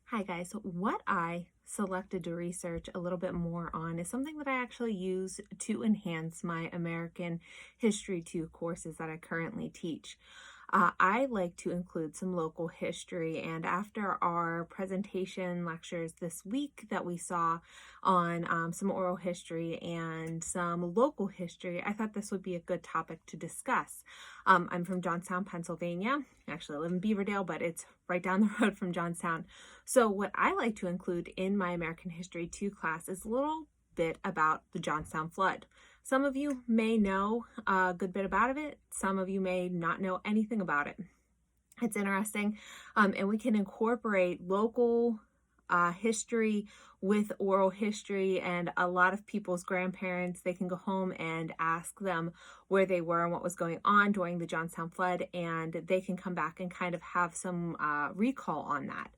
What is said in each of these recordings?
Hi guys, what I selected to research a little bit more on is something that I actually use to enhance my American History 2 courses that I currently teach. I like to include some local history, and after our presentation lectures this week that we saw on some oral history and some local history, I thought this would be a good topic to discuss. I'm from Johnstown, Pennsylvania. Actually, I live in Beaverdale, but it's right down the road from Johnstown. So what I like to include in my American History 2 class is a little bit about the Johnstown Flood. Some of you may know a good bit about it. Some of you may not know anything about it. It's interesting, and we can incorporate local history with oral history, and a lot of people's grandparents, they can go home and ask them where they were and what was going on during the Johnstown flood, and they can come back and kind of have some recall on that.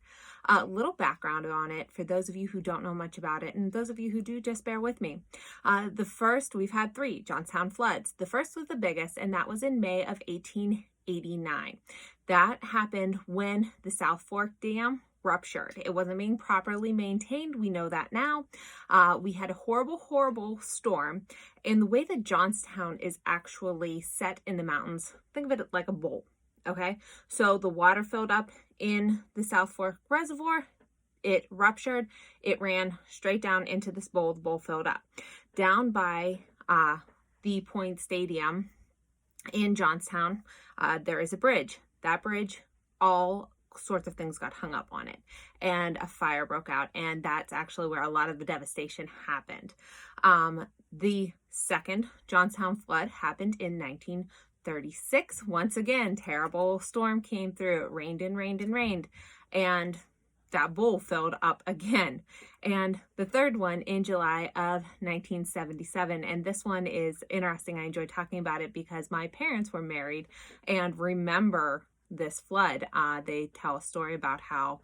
A little background on it for those of you who don't know much about it, and those of you who do, just bear with me. We've had three Johnstown floods. The first was the biggest, and that was in May of 1889. That happened when the South Fork Dam ruptured. It wasn't being properly maintained. We know that now. We had a horrible storm. And the way that Johnstown is actually set in the mountains, think of it like a bowl. Okay, so the water filled up in the South Fork Reservoir. It ruptured. It ran straight down into this bowl. The bowl filled up. Down by the Point Stadium in Johnstown, there is a bridge. That bridge, all sorts of things got hung up on it, and a fire broke out, and that's actually where a lot of the devastation happened. The second Johnstown flood happened in 1936. Once again, terrible storm came through. It rained and rained and rained, and that bowl filled up again. And the third one in July of 1977. And this one is interesting. I enjoy talking about it because my parents were married and remember this flood. They tell a story about how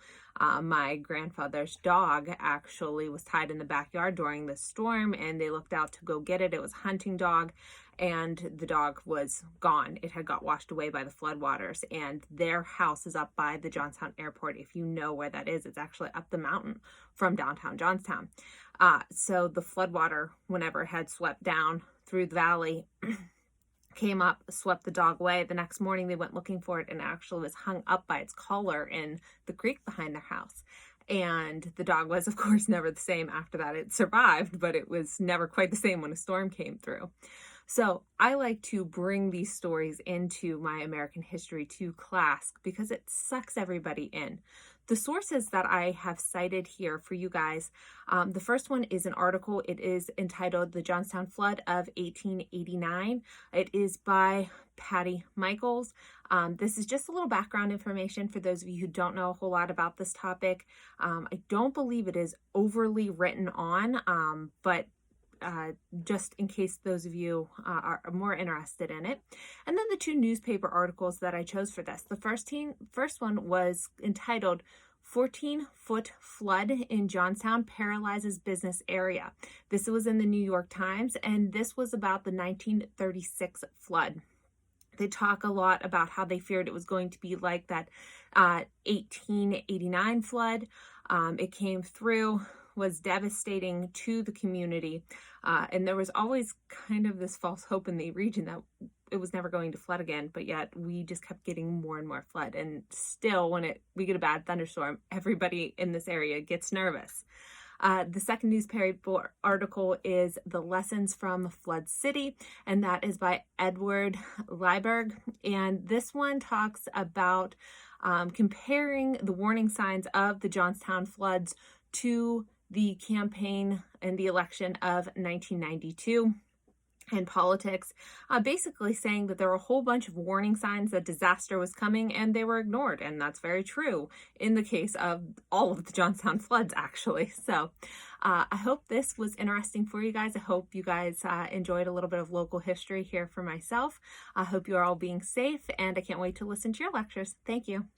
my grandfather's dog actually was tied in the backyard during the storm, and they looked out to go get it. It was a hunting dog, and the dog was gone. It had got washed away by the floodwaters, and their house is up by the Johnstown Airport. If you know where that is, it's actually up the mountain from downtown Johnstown. So the floodwater, whenever it had swept down through the valley, came up, swept the dog away. The next morning they went looking for it, and it actually was hung up by its collar in the creek behind their house. And the dog was, of course, never the same after that. It survived, but it was never quite the same when a storm came through. So I like to bring these stories into my American History 2 class because it sucks everybody in. The sources that I have cited here for you guys, the first one is an article. It is entitled The Johnstown Flood of 1889. It is by Patty Michaels. This is just a little background information for those of you who don't know a whole lot about this topic. I don't believe it is overly written on, but just in case those of you are more interested in it. And then the two newspaper articles that I chose for this. The first one was entitled 14-Foot Flood in Johnstown Paralyzes Business Area. This was in the New York Times, and this was about the 1936 flood. They talk a lot about how they feared it was going to be like that 1889 flood. It came through, was devastating to the community, and there was always kind of this false hope in the region that it was never going to flood again, but yet we just kept getting more and more flood. And still, when we get a bad thunderstorm, everybody in this area gets nervous. The second newspaper article is The Lessons from Flood City, and that is by Edward Lieberg. And this one talks about comparing the warning signs of the Johnstown floods to the campaign and the election of 1992 and politics, basically saying that there were a whole bunch of warning signs that disaster was coming, and they were ignored. And that's very true in the case of all of the Johnstown floods, actually. So I hope this was interesting for you guys. I hope you guys enjoyed a little bit of local history here for myself. I hope you're all being safe, and I can't wait to listen to your lectures. Thank you.